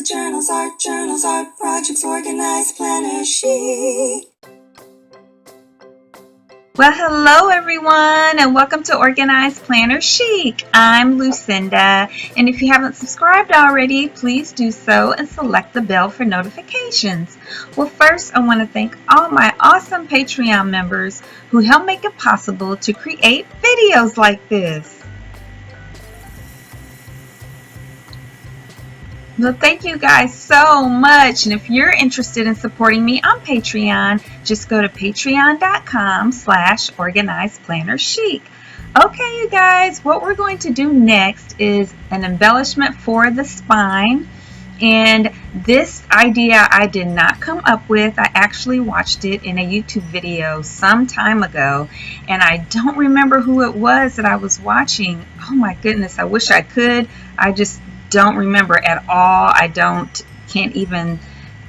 the journals, art projects, organized, planner, chic. Well, hello everyone, and welcome to Organized Planner Chic. I'm Lucinda, and if you haven't subscribed already, please do so and select the bell for notifications. Well, first, I want to thank all my awesome Patreon members who help make it possible to create videos like this. Well, thank you guys so much. And if you're interested in supporting me on Patreon, just go to patreon.com/organizedplannerchic. Okay, you guys, what we're going to do next is an embellishment for the spine. And this idea I did not come up with. I actually watched it in a YouTube video some time ago, and I don't remember who it was that I was watching. Oh my goodness, I wish I could. I just don't remember at all. Can't even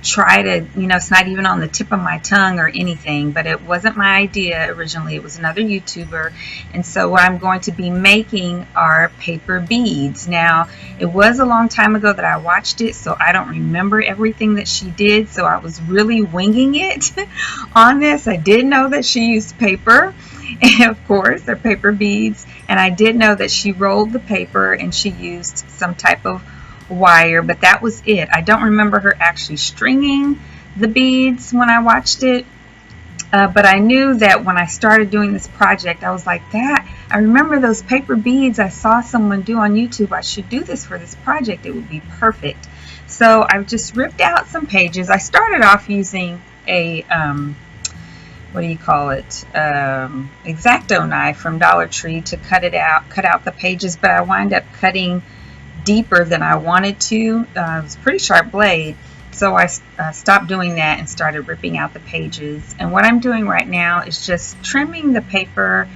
try to, it's not even on the tip of my tongue or anything, but it wasn't my idea originally. It was another YouTuber. And so what I'm going to be making are paper beads. Now, it was a long time ago that I watched it, so I don't remember everything that she did. So I was really winging it on this. I did know that she used paper. And of course, they're paper beads. And I did know that she rolled the paper and she used some type of wire, but that was it. I don't remember her actually stringing the beads when I watched it. But I knew that when I started doing this project, I was like, I remember those paper beads I saw someone do on YouTube. I should do this for this project. It would be perfect. So I've just ripped out some pages. I started off using a X-Acto knife from Dollar Tree to cut out the pages, but I wind up cutting deeper than I wanted to. It was a pretty sharp blade, so I stopped doing that and started ripping out the pages. And what I'm doing right now is just trimming the paper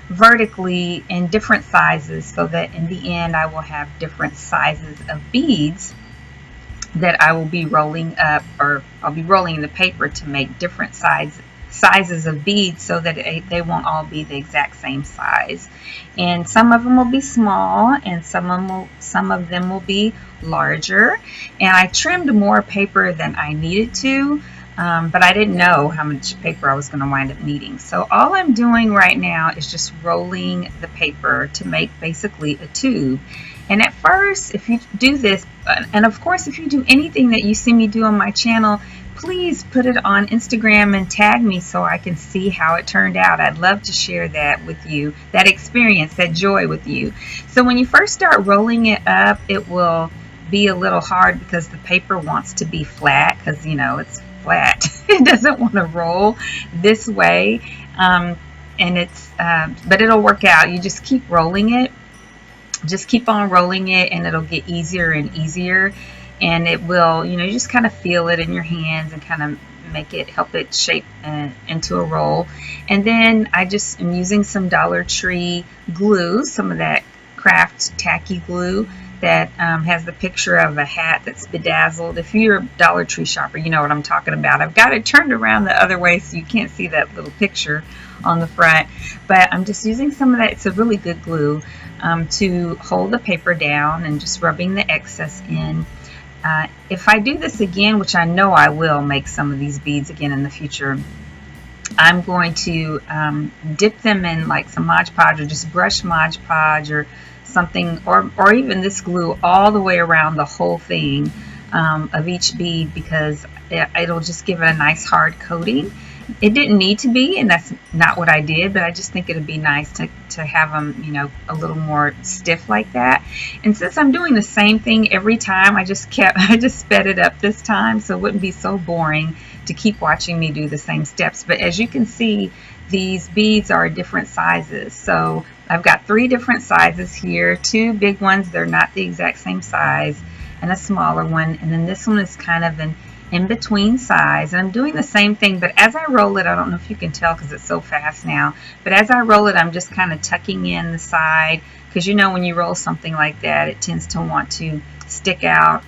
vertically in different sizes, so that in the end I will have different sizes of beads that I will be rolling up, or I'll be rolling the paper to make different sizes of beads, so that they won't all be the exact same size. And some of them will be small, and some of them will be larger. And I trimmed more paper than I needed to, but I didn't know how much paper I was going to wind up needing. So all I'm doing right now is just rolling the paper to make basically a tube. And at first, if you do this, and of course if you do anything that you see me do on my channel, please put it on Instagram and tag me so I can see how it turned out. I'd love to share that with you, that experience, that joy with you. So when you first start rolling it up, it will be a little hard because the paper wants to be flat, because it's flat. It doesn't want to roll this way, but it'll work out. You just keep rolling it. Just keep on rolling it, and it'll get easier and easier. And it will, you just kind of feel it in your hands and kind of help it shape into a roll. And then I just am using some Dollar Tree glue, some of that craft tacky glue that has the picture of a hat that's bedazzled. If you're a Dollar Tree shopper, you know what I'm talking about. I've got it turned around the other way so you can't see that little picture on the front. But I'm just using some of that. It's a really good glue to hold the paper down, and just rubbing the excess in. If I do this again, which I know I will make some of these beads again in the future, I'm going to dip them in like some Mod Podge, or just brush Mod Podge or something, or even this glue all the way around the whole thing of each bead, because it'll just give it a nice hard coating. It didn't need to be, and that's not what I did, but I just think it'd be nice to have them, a little more stiff like that. And since I'm doing the same thing every time, I just sped it up this time, so it wouldn't be so boring to keep watching me do the same steps. But as you can see, these beads are different sizes. So I've got 3 different sizes here, 2 big ones, they're not the exact same size, and a smaller one. And then this one is kind of an in-between size. And I'm doing the same thing, but as I roll it, I don't know if you can tell because it's so fast now, but as I roll it, I'm just kind of tucking in the side, because when you roll something like that, it tends to want to stick out,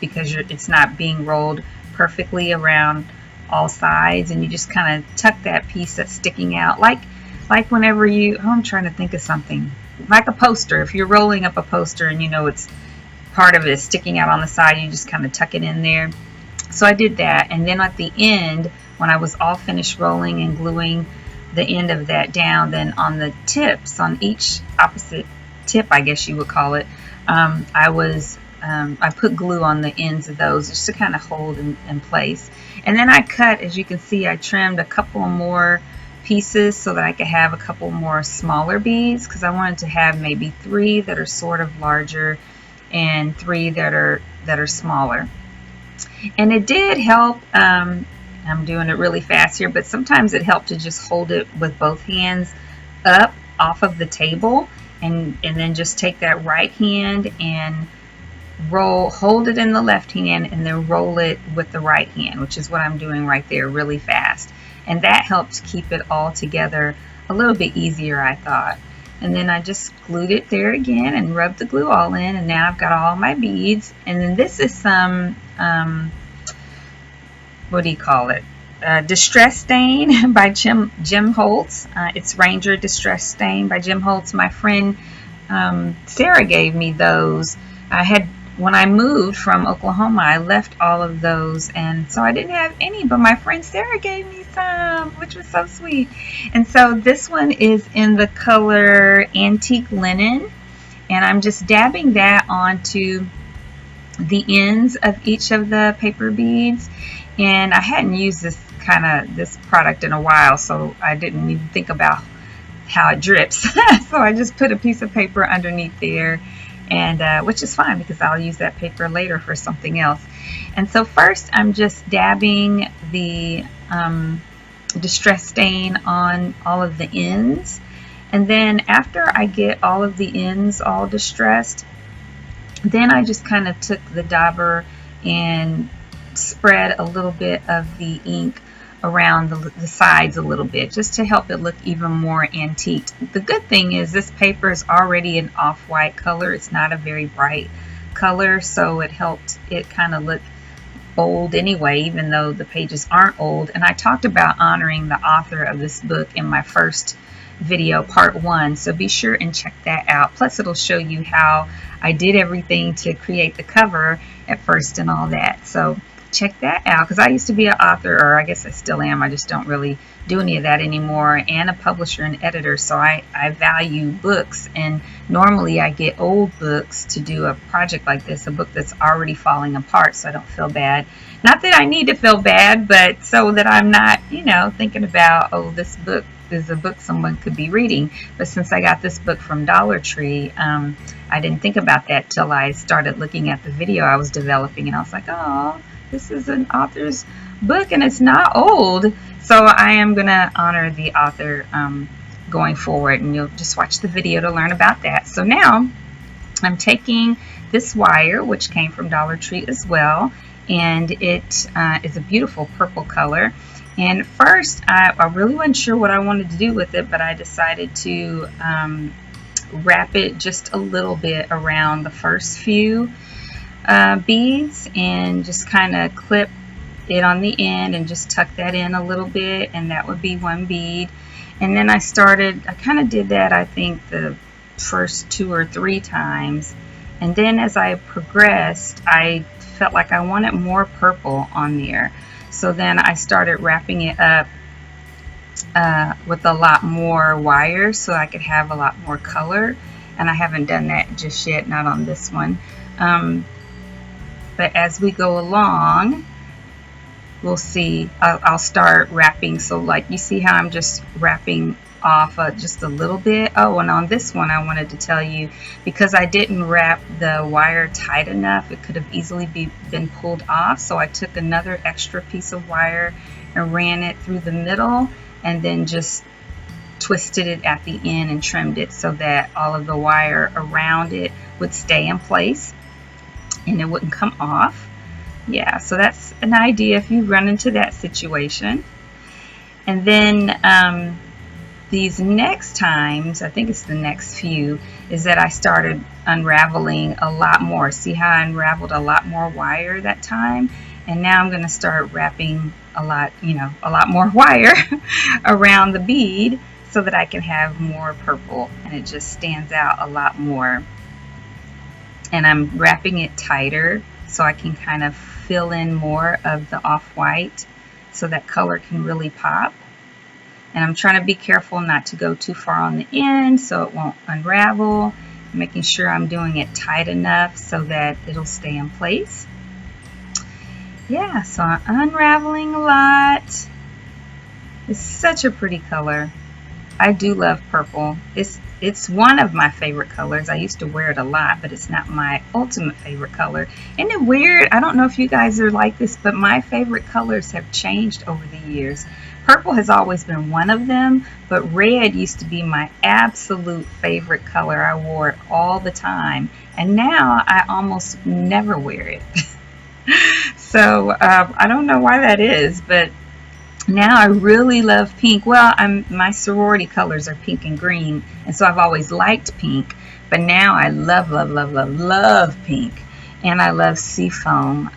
because it's not being rolled perfectly around all sides, and you just kind of tuck that piece that's sticking out, like whenever I'm trying to think of something, like a poster. If you're rolling up a poster and it's part of it is sticking out on the side. You just kind of tuck it in there. So I did that, and then at the end, when I was all finished rolling and gluing the end of that down, then on the tips, on each opposite tip, I guess you would call it, I put glue on the ends of those just to kind of hold in place. And then I cut, as you can see, I trimmed a couple more pieces so that I could have a couple more smaller beads, because I wanted to have maybe 3 that are sort of larger and 3 that are smaller. And it did help. I'm doing it really fast here, but sometimes it helped to just hold it with both hands up off of the table, and then just take that right hand and hold it in the left hand, and then roll it with the right hand, which is what I'm doing right there, really fast. And that helps keep it all together a little bit easier, I thought. And then I just glued it there again and rubbed the glue all in, and now I've got all my beads. And then this is some what do you call it? Distress Stain by Jim Holtz. It's Ranger Distress Stain by Jim Holtz. My friend Sarah gave me those. When I moved from Oklahoma, I left all of those, and so I didn't have any, but my friend Sarah gave me some, which was so sweet. And so this one is in the color Antique Linen, and I'm just dabbing that onto the ends of each of the paper beads. And I hadn't used this product in a while, so I didn't even think about how it drips. So I just put a piece of paper underneath there, and which is fine because I'll use that paper later for something else. And so first I'm just dabbing the Distress Stain on all of the ends, and then after I get all of the ends all distressed, then I just kind of took the dauber and spread a little bit of the ink around the sides a little bit, just to help it look even more antiqued. The good thing is this paper is already an off-white color. It's not a very bright color, so it helped it kind of look old anyway, even though the pages aren't old. And I talked about honoring the author of this book in my first video, part 1, so be sure and check that out. Plus it'll show you how I did everything to create the cover at first and all that. So check that out, because I used to be an author, or I guess I still am. I just don't really do any of that anymore, and a publisher and editor, so I value books, and normally I get old books to do a project like this, a book that's already falling apart, so I don't feel bad. Not that I need to feel bad, but so that I'm not, thinking about, oh, this book is a book someone could be reading. But since I got this book from Dollar Tree, I didn't think about that till I started looking at the video I was developing, and I was like, oh, this is an author's book and it's not old. So I am going to honor the author going forward, and you'll just watch the video to learn about that. So now I'm taking this wire, which came from Dollar Tree as well, and it is a beautiful purple color. And first, I really wasn't sure what I wanted to do with it, but I decided to wrap it just a little bit around the first few beads, and just kind of clip it on the end and just tuck that in a little bit, and that would be one bead. And then I kind of did that, I think, the first 2 or 3 times, and then as I progressed, I felt like I wanted more purple on there. So then I started wrapping it up with a lot more wire so I could have a lot more color, and I haven't done that just yet, not on this one. But as we go along, we'll see. I'll start wrapping. So like you see how I'm just wrapping off just a little bit. Oh, and on this one I wanted to tell you, because I didn't wrap the wire tight enough, it could have easily been pulled off. So I took another extra piece of wire and ran it through the middle, and then just twisted it at the end and trimmed it so that all of the wire around it would stay in place and it wouldn't come off. Yeah, so that's an idea if you run into that situation. And then these next times, I think it's the next few, is that I started unraveling a lot more. See how I unraveled a lot more wire that time? And now I'm going to start wrapping a lot more wire around the bead so that I can have more purple, and it just stands out a lot more. and I'm wrapping it tighter so I can kind of fill in more of the off-white so that color can really pop. And I'm trying to be careful not to go too far on the end so it won't unravel, making sure I'm doing it tight enough so that it'll stay in place. Yeah, so I'm unraveling a lot. It's such a pretty color. I do love purple. It's one of my favorite colors. I used to wear it a lot, but it's not my ultimate favorite color. Isn't it weird? I don't know if you guys are like this, but my favorite colors have changed over the years. Purple has always been one of them, but red used to be my absolute favorite color. I wore it all the time, and now I almost never wear it. So I don't know why that is, but now I really love pink. Well, my sorority colors are pink and green, and so I've always liked pink, but now I love, love, love, love, love pink. And I love seafoam,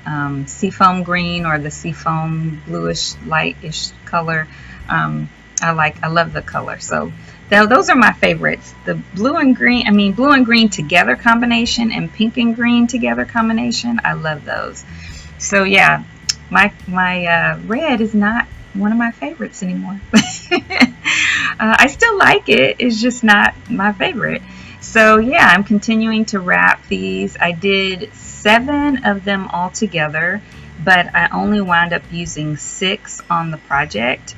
seafoam green, or the seafoam bluish, lightish color. I love the color. So those are my favorites. The blue and green together combination and pink and green together combination. I love those. So yeah, my red is not one of my favorites anymore. I still like it. It's just not my favorite. So yeah, I'm continuing to wrap these. I did 7 of them all together, but I only wound up using 6 on the project.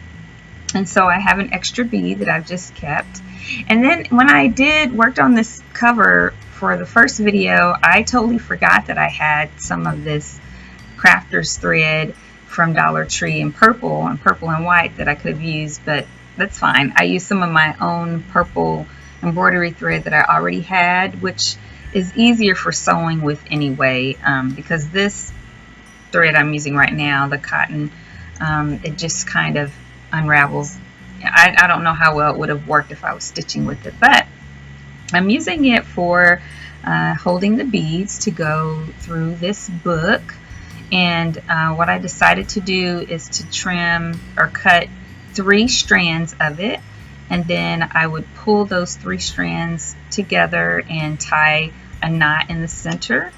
And so I have an extra bead that I've just kept. And then when I worked on this cover for the first video, I totally forgot that I had some of this crafter's thread from Dollar Tree in purple and white that I could have used, but that's fine. I used some of my own purple embroidery thread that I already had, which is easier for sewing with anyway, because this thread I'm using right now, the cotton, it just kind of unravels. I don't know how well it would have worked if I was stitching with it, but I'm using it for holding the beads to go through this book. And what I decided to do is to trim or cut 3 strands of it, and then I would pull those 3 strands together and tie a knot in the center,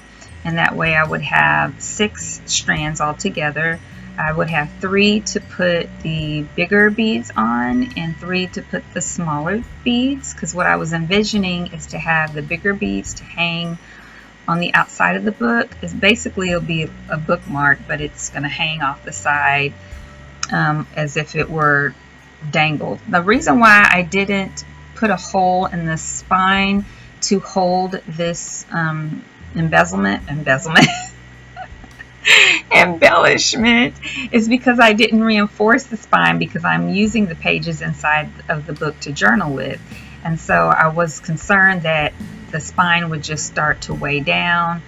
and that way I would have 6 strands all together. I would have 3 to put the bigger beads on and 3 to put the smaller beads, because what I was envisioning is to have the bigger beads to hang on the outside of the book. Is basically it'll be a bookmark, but it's going to hang off the side as if it were dangled. The reason why I didn't put a hole in the spine to hold this embellishment is because I didn't reinforce the spine, because I'm using the pages inside of the book to journal with, and so I was concerned that the spine would just start to weigh down.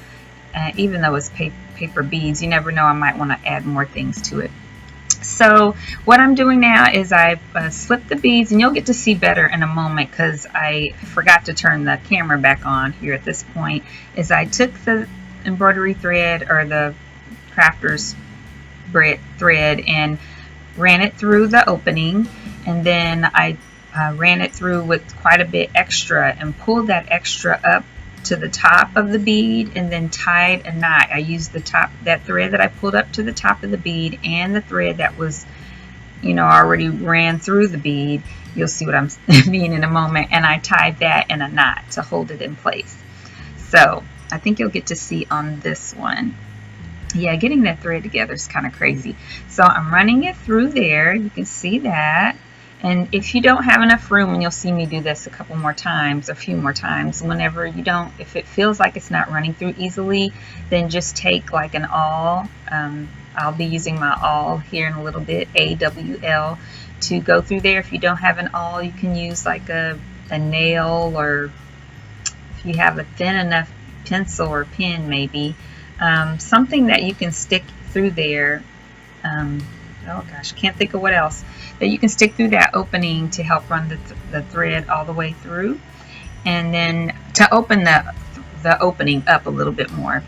Even though it's paper beads, you never know, I might want to add more things to it. So what I'm doing now is I slipped the beads, and you'll get to see better in a moment because I forgot to turn the camera back on here at this point. Is I took the embroidery thread, or the crafter's thread, and ran it through the opening, and then I ran it through with quite a bit extra and pulled that extra up to the top of the bead, and then tied a knot. I used that thread that I pulled up to the top of the bead and the thread that was, already ran through the bead. You'll see what I'm mean in a moment. And I tied that in a knot to hold it in place. So I think you'll get to see on this one. Yeah, getting that thread together is kind of crazy. So I'm running it through there. You can see that. And if you don't have enough room, and you'll see me do this a few more times, whenever if it feels like it's not running through easily, then just take like an awl. I'll be using my awl here in a little bit, AWL, to go through there. If you don't have an awl, you can use like a nail, or if you have a thin enough pencil or pen maybe, something that you can stick through there. Oh gosh, can't think of what else, that you can stick through that opening to help run the thread all the way through, and then to open the opening up a little bit more,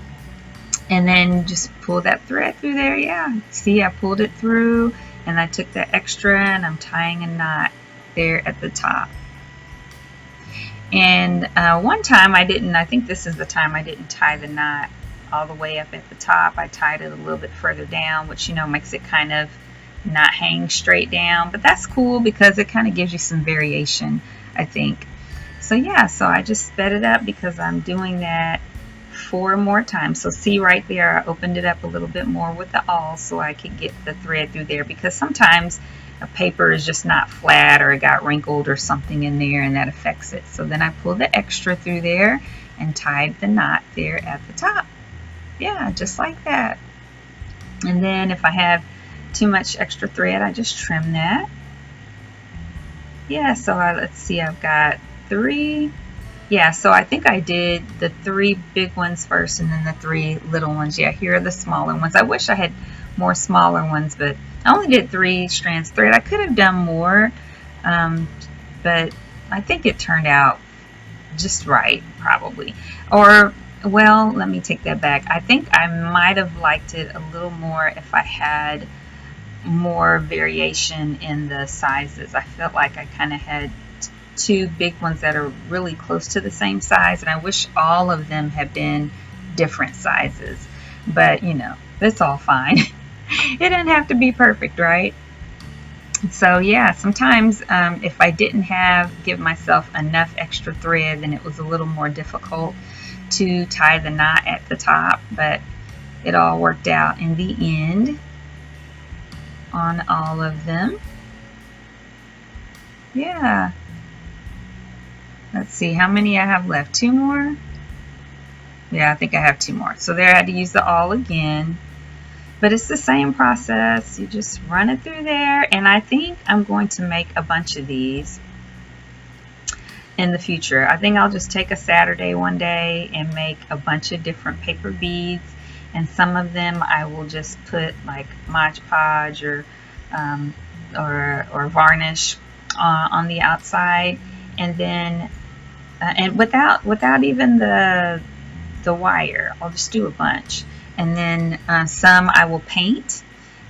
and then just pull that thread through there. Yeah, see, I pulled it through, and I took that extra, and I'm tying a knot there at the top. And one time I think this is the time I didn't tie the knot all the way up at the top. I tied it a little bit further down, which, makes it kind of not hang straight down. But that's cool because it kind of gives you some variation, I think. So yeah, so I just sped it up because I'm doing that 4 more times. So see right there, I opened it up a little bit more with the awl so I could get the thread through there, because sometimes a paper is just not flat or it got wrinkled or something in there and that affects it. So then I pulled the extra through there and tied the knot there at the top. Yeah, just like that. And then if I have too much extra thread, I just trim that. Yeah, so let's see, I've got 3. Yeah, so I think I did the 3 big ones first and then the 3 little ones. Yeah, here are the smaller ones. I wish I had more smaller ones, but I only did 3 strands thread. I could have done more, but I think it turned out just right, probably. Or, well, let me take that back. I think I might have liked it a little more if I had more variation in the sizes. I felt like I kind of had 2 big ones that are really close to the same size, and I wish all of them had been different sizes. But it's all fine. It didn't have to be perfect, right? So yeah, sometimes if I didn't give myself enough extra thread, then it was a little more difficult to tie the knot at the top, but it all worked out in the end on all of them. Yeah. Let's see how many I have left. 2 more? Yeah, I think I have 2 more. So there I had to use the awl again. But it's the same process. You just run it through there. And I think I'm going to make a bunch of these in the future. I think I'll just take a Saturday one day and make a bunch of different paper beads. And some of them I will just put like Mod Podge or varnish on the outside. And then and without even the wire, I'll just do a bunch. And then some I will paint,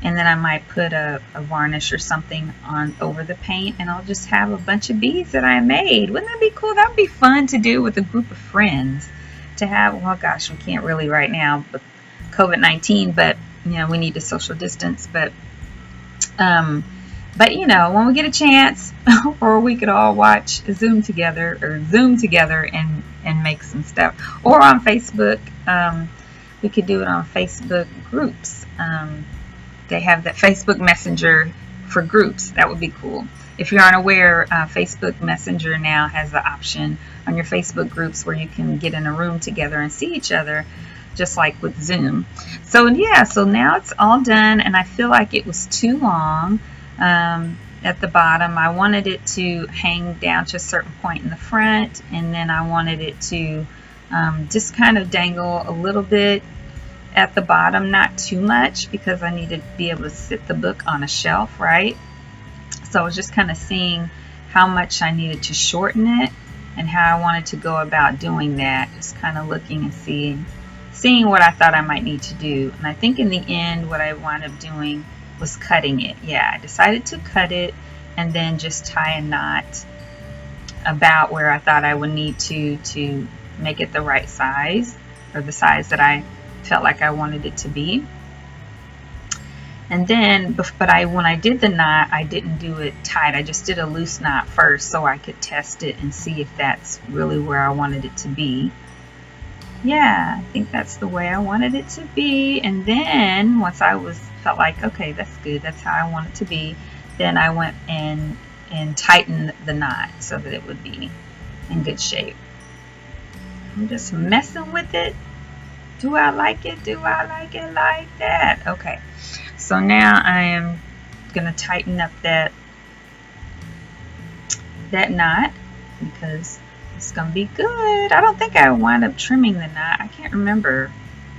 and then I might put a varnish or something on over the paint, and I'll just have a bunch of beads that I made. Wouldn't that be cool? That would be fun to do with a group of friends. To have, well, gosh, we can't really right now with COVID-19, but we need to social distance. But when we get a chance, or we could all watch Zoom together and make some stuff, or on Facebook. We could do it on Facebook groups. They have that Facebook Messenger for groups. That would be cool. If you aren't aware, Facebook Messenger now has the option on your Facebook groups where you can get in a room together and see each other, just like with Zoom. So yeah, so now it's all done, and I feel like it was too long at the bottom. I wanted it to hang down to a certain point in the front, and then I wanted it to just kind of dangle a little bit at the bottom, not too much, because I need to be able to sit the book on a shelf, right? So I was just kind of seeing how much I needed to shorten it and how I wanted to go about doing that, just kind of looking and seeing what I thought I might need to do. And I think in the end what I wound up doing was cutting it. Yeah, I decided to cut it and then just tie a knot about where I thought I would need to make it the right size, or the size that I felt like I wanted it to be. And then, but when I did the knot, I didn't do it tight. I just did a loose knot first so I could test it and see if that's really where I wanted it to be. Yeah, I think that's the way I wanted it to be. And then once I felt like, okay, that's good, that's how I want it to be, then I went and tightened the knot so that it would be in good shape. I'm just messing with it. Do I like it? Do I like it like that? Okay, so now I am gonna tighten up that knot because it's gonna be good. I don't think I wound up trimming the knot. I can't remember,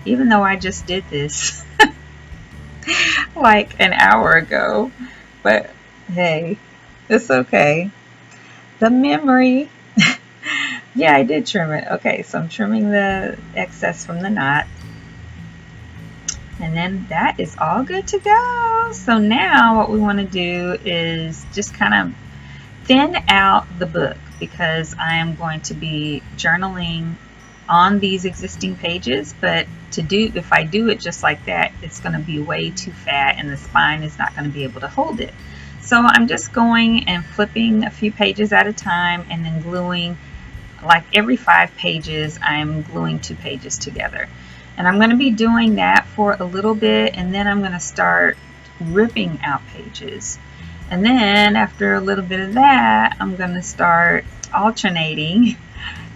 even though I just did this like an hour ago. But hey, it's okay. The memory. Yeah, I did trim it. Okay, so I'm trimming the excess from the knot. And then that is all good to go. So now what we want to do is just kind of thin out the book. because I am going to be journaling on these existing pages, but if I do it just like that, it's going to be way too fat and the spine is not going to be able to hold it. So I'm just going and flipping a few pages at a time and then gluing, like every 5 pages, I'm gluing 2 pages together. And I'm going to be doing that for a little bit, and then I'm going to start ripping out pages. And then after a little bit of that, I'm going to start alternating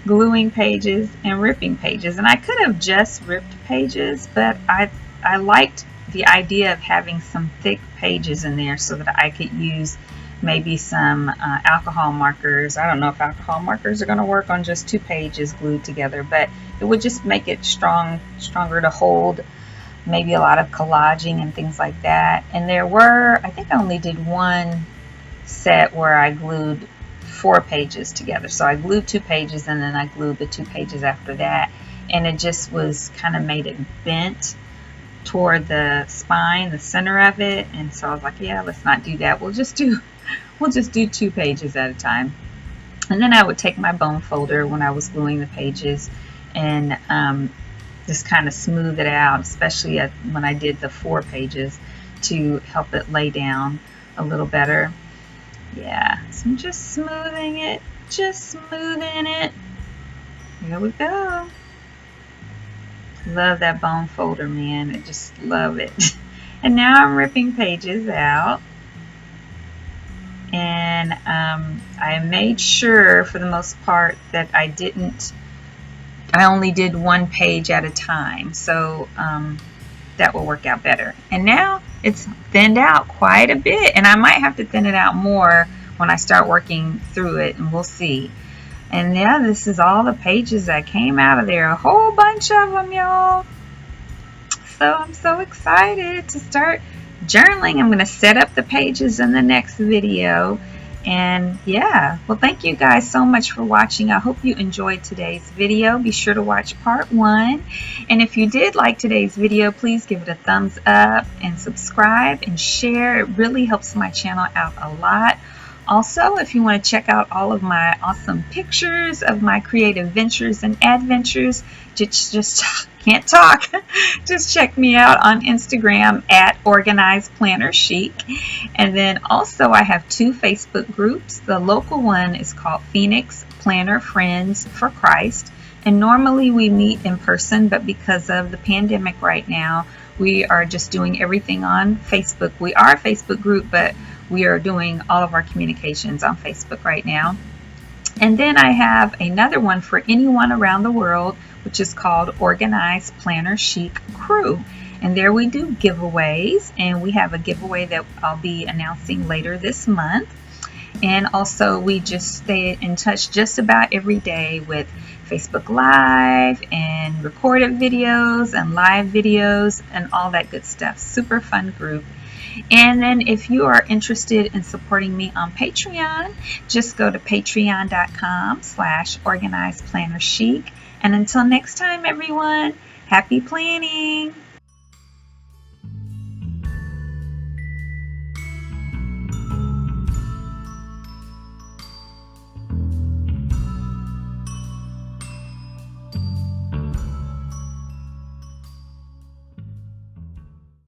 gluing pages and ripping pages. And I could have just ripped pages, but I liked the idea of having some thick pages in there so that I could use maybe some alcohol markers. I don't know if alcohol markers are going to work on just 2 pages glued together, but it would just make it stronger to hold maybe a lot of collaging and things like that. And I think I only did one set where I glued 4 pages together. So I glued 2 pages and then I glued the 2 pages after that, and it just was kind of made it bent toward the spine, the center of it. And so I was like, yeah, let's not do that. We'll just do 2 pages at a time. And then I would take my bone folder when I was gluing the pages and just kind of smooth it out, especially when I did the 4 pages, to help it lay down a little better. Yeah, so I'm just smoothing it. Here we go. Love that bone folder, man. I just love it. And now I'm ripping pages out. And I made sure, for the most part, that I only did 1 page at a time. So that will work out better. And now it's thinned out quite a bit, and I might have to thin it out more when I start working through it, and we'll see. And yeah, this is all the pages that came out of there, a whole bunch of them, y'all. So I'm so excited to start journaling. I'm going to set up the pages in the next video. And yeah, well, thank you guys so much for watching. I hope you enjoyed today's video. Be sure to watch part 1. And if you did like today's video, please give it a thumbs up and subscribe and share. It really helps my channel out a lot. Also, if you want to check out all of my awesome pictures of my creative ventures and adventures, just can't talk, just check me out on Instagram at Organized Planner Chic. And then also I have 2 Facebook groups. The local one is called Phoenix Planner Friends for Christ. And normally we meet in person, but because of the pandemic right now, we are just doing everything on Facebook. We are a Facebook group, but we are doing all of our communications on Facebook right now. And then I have another one for anyone around the world, which is called Organized Planner Chic Crew. And there we do giveaways, and we have a giveaway that I'll be announcing later this month. And also we just stay in touch just about every day with Facebook Live and recorded videos and live videos and all that good stuff. Super fun group. And then if you are interested in supporting me on Patreon, just go to patreon.com/organizedplannerchic. And until next time, everyone, happy planning!